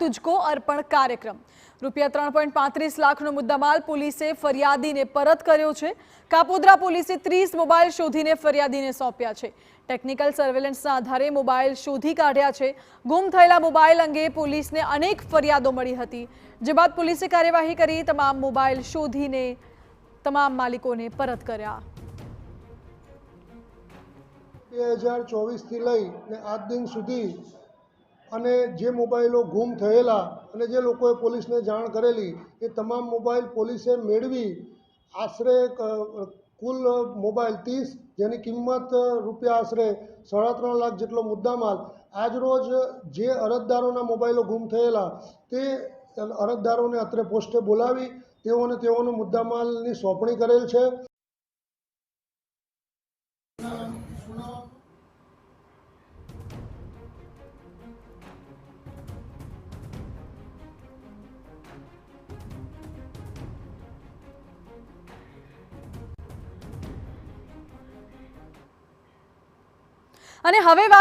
तुझको अर्पण कार्यक्रम રૂપિયા 3.35 લાખનો મુદ્દામાલ પોલીસે ફરિયાદીને પરત કર્યો છે। કાપોદ્રા પોલીસે 30 મોબાઈલ શોધીને ફરિયાદીને સોંપ્યા છે। ટેકનિકલ સર્વેલન્સના આધારે મોબાઈલ શોધી કાઢ્યા છે। ગુમ થયેલા મોબાઈલ અંગે પોલીસને અનેક ફરિયાદો મળી હતી, જે બાદ પોલીસે કાર્યવાહી કરી તમામ મોબાઈલ શોધીને તમામ માલિકોને પરત કર્યા। 2024 થી લઈને આજ દિન સુધી અને જે મોબાઈલો ગુમ થયેલા અને જે લોકોએ પોલીસને જાણ કરેલી એ તમામ મોબાઈલ પોલીસે મેળવી આશરે કુલ મોબાઈલ 30, જેની કિંમત રૂપિયા આશરે 3.5 લાખ જેટલો મુદ્દામાલ આજરોજ જે અરજદારોના મોબાઈલો ગુમ થયેલા તે અરજદારોને અત્રે પોસ્ટે બોલાવી તેઓનો મુદ્દામાલની સોંપણી કરેલ છે। અને હવે